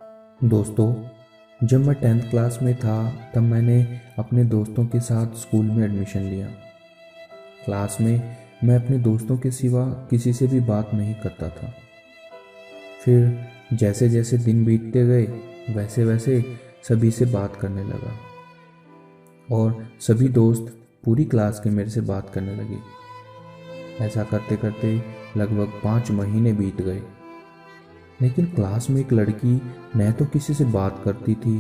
दोस्तों, जब मैं 10th क्लास में था तब मैंने अपने दोस्तों के साथ स्कूल में एडमिशन लिया। क्लास में मैं अपने दोस्तों के सिवा किसी से भी बात नहीं करता था। फिर जैसे जैसे दिन बीतते गए वैसे वैसे सभी से बात करने लगा और सभी दोस्त पूरी क्लास के मेरे से बात करने लगे। ऐसा करते करते लगभग 5 महीने बीत गए, लेकिन क्लास में एक लड़की न तो किसी से बात करती थी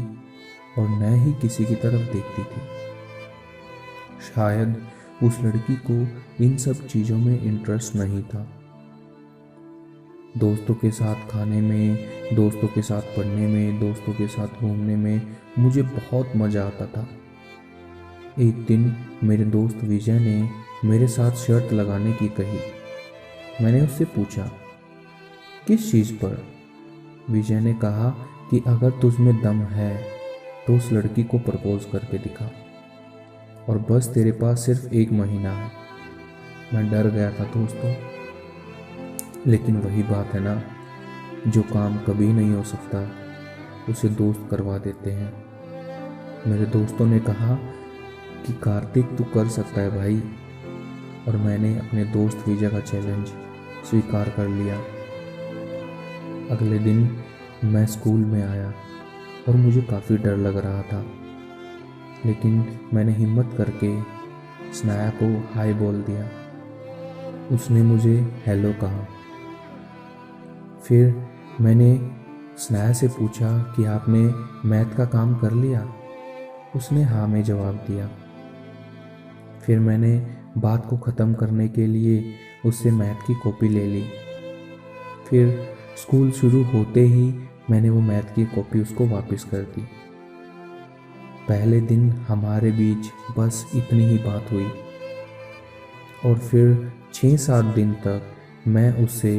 और न ही किसी की तरफ देखती थी। शायद उस लड़की को इन सब चीज़ों में इंटरेस्ट नहीं था। दोस्तों के साथ खाने में, दोस्तों के साथ पढ़ने में, दोस्तों के साथ घूमने में मुझे बहुत मज़ा आता था। एक दिन मेरे दोस्त विजय ने मेरे साथ शर्त लगाने की कही। मैंने उससे पूछा, किस चीज़ पर? विजय ने कहा कि अगर तुझमें दम है तो उस लड़की को प्रपोज करके दिखा, और बस तेरे पास सिर्फ 1 महीना है। मैं डर गया था दोस्तों, लेकिन वही बात है ना, जो काम कभी नहीं हो सकता उसे दोस्त करवा देते हैं। मेरे दोस्तों ने कहा कि कार्तिक तू कर सकता है भाई, और मैंने अपने दोस्त विजय का चैलेंज स्वीकार कर लिया। अगले दिन मैं स्कूल में आया और मुझे काफ़ी डर लग रहा था, लेकिन मैंने हिम्मत करके स्नेहा को हाय बोल दिया। उसने मुझे हेलो कहा। फिर मैंने स्नेहा से पूछा कि आपने मैथ का काम कर लिया? उसने हाँ में जवाब दिया। फिर मैंने बात को ख़त्म करने के लिए उससे मैथ की कॉपी ले ली। फिर स्कूल शुरू होते ही मैंने वो मैथ की कॉपी उसको वापस कर दी। पहले दिन हमारे बीच बस इतनी ही बात हुई, और फिर 6-7 दिन तक मैं उससे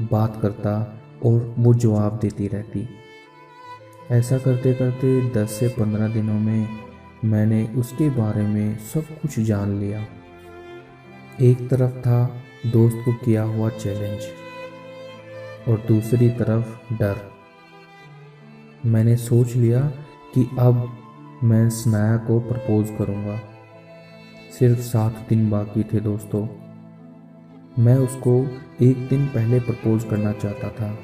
बात करता और वो जवाब देती रहती। ऐसा करते करते 10 से 15 दिनों में मैंने उसके बारे में सब कुछ जान लिया। एक तरफ था दोस्त को किया हुआ चैलेंज और दूसरी तरफ डर। मैंने सोच लिया कि अब मैं स्नेहा को प्रपोज करूंगा। सिर्फ 7 दिन बाकी थे दोस्तों। मैं उसको 1 दिन पहले प्रपोज करना चाहता था।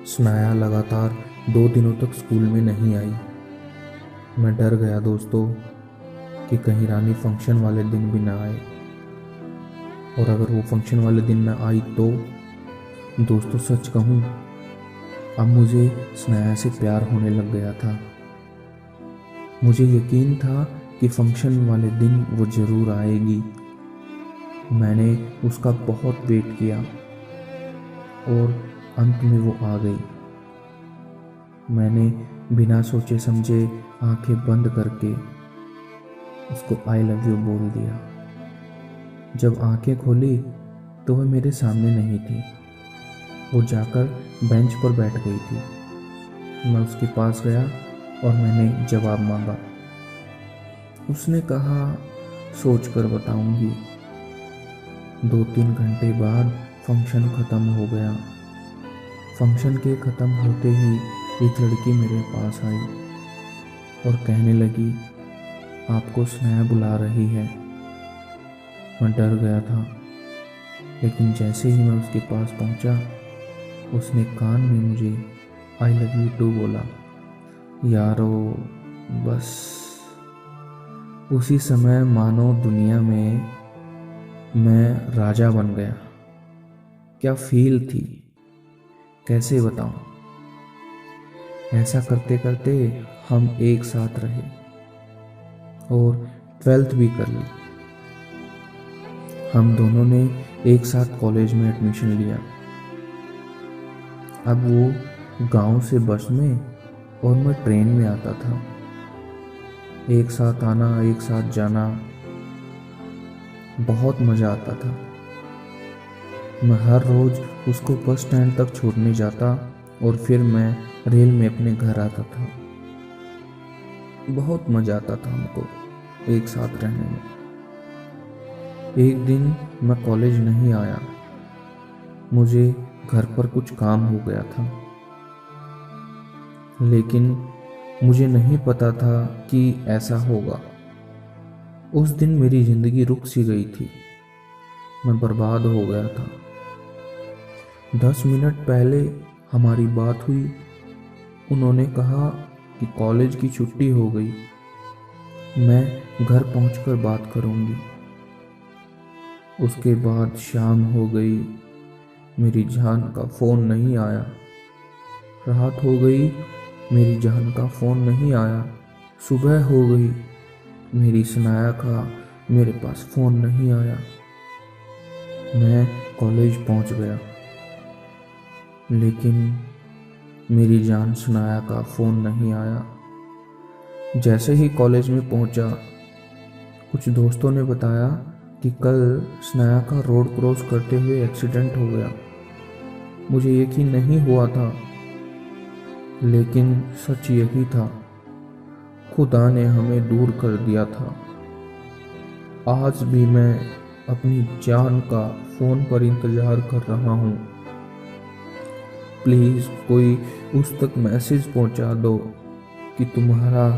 स्नेहा लगातार 2 दिनों तक स्कूल में नहीं आई। मैं डर गया दोस्तों कि कहीं रानी फंक्शन वाले दिन भी ना आए, और अगर वो फंक्शन वाले दिन ना आई तो दोस्तों सच कहूँ, अब मुझे स्नेहा से प्यार होने लग गया था। मुझे यकीन था कि फंक्शन वाले दिन वो ज़रूर आएगी। मैंने उसका बहुत वेट किया और अंत में वो आ गई। मैंने बिना सोचे समझे आंखें बंद करके उसको आई लव यू बोल दिया। जब आंखें खोली तो वह मेरे सामने नहीं थी। वो जाकर बेंच पर बैठ गई थी। मैं उसके पास गया और मैंने जवाब मांगा। उसने कहा, सोच कर बताऊंगी। 2-3 घंटे बाद फंक्शन ख़त्म हो गया। फंक्शन के ख़त्म होते ही एक लड़की मेरे पास आई और कहने लगी, आपको स्नेहा बुला रही है। मैं डर गया था, लेकिन जैसे ही मैं उसके पास पहुंचा, उसने कान में मुझे आई लव यू टू बोला। यारो, बस उसी समय मानो दुनिया में मैं राजा बन गया। क्या फील थी, कैसे बताऊं। ऐसा करते करते हम एक साथ रहे और 12th भी कर ली। हम दोनों ने एक साथ कॉलेज में एडमिशन लिया। अब वो गांव से बस में और मैं ट्रेन में आता था। एक साथ आना, एक साथ जाना, बहुत मज़ा आता था। मैं हर रोज़ उसको बस स्टैंड तक छोड़ने जाता और फिर मैं रेल में अपने घर आता था। बहुत मज़ा आता था हमको एक साथ रहने में। एक दिन मैं कॉलेज नहीं आया। मुझे घर पर कुछ काम हो गया था। लेकिन मुझे नहीं पता था कि ऐसा होगा। उस दिन मेरी ज़िंदगी रुक सी गई थी, मैं बर्बाद हो गया था। 10 मिनट पहले हमारी बात हुई, उन्होंने कहा कि कॉलेज की छुट्टी हो गई, मैं घर पहुंचकर बात करूंगी। उसके बाद शाम हो गई, मेरी जान का फ़ोन नहीं आया। रात हो गई, मेरी जान का फ़ोन नहीं आया। सुबह हो गई, मेरी सनाया का मेरे पास फ़ोन नहीं आया। मैं कॉलेज पहुंच गया, लेकिन मेरी जान सनाया का फ़ोन नहीं आया। जैसे ही कॉलेज में पहुंचा, कुछ दोस्तों ने बताया कि कल सनाया का रोड क्रॉस करते हुए एक्सीडेंट हो गया। मुझे यकीन नहीं हुआ था, लेकिन सच यही था, खुदा ने हमें दूर कर दिया था। आज भी मैं अपनी जान का फ़ोन पर इंतज़ार कर रहा हूँ। प्लीज़ कोई उस तक मैसेज पहुँचा दो कि तुम्हारा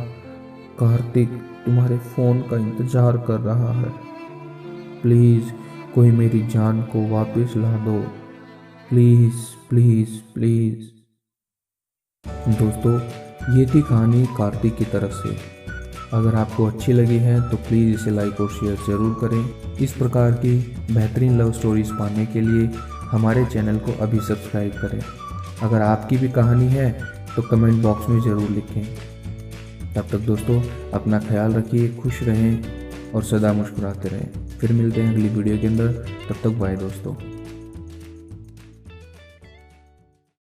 कार्तिक तुम्हारे फ़ोन का इंतज़ार कर रहा है। प्लीज़ कोई मेरी जान को वापस ला दो, प्लीज़ प्लीज़ प्लीज़। दोस्तों, ये थी कहानी कार्तिक की तरफ से। अगर आपको अच्छी लगी है तो प्लीज़ इसे लाइक और शेयर ज़रूर करें। इस प्रकार की बेहतरीन लव स्टोरीज़ पाने के लिए हमारे चैनल को अभी सब्सक्राइब करें। अगर आपकी भी कहानी है तो कमेंट बॉक्स में ज़रूर लिखें। तब तक दोस्तों, अपना ख्याल रखिए, खुश रहें और सदा मुस्कुराते रहें। फिर मिलते हैं अगली वीडियो के अंदर। तब तक बाय दोस्तों।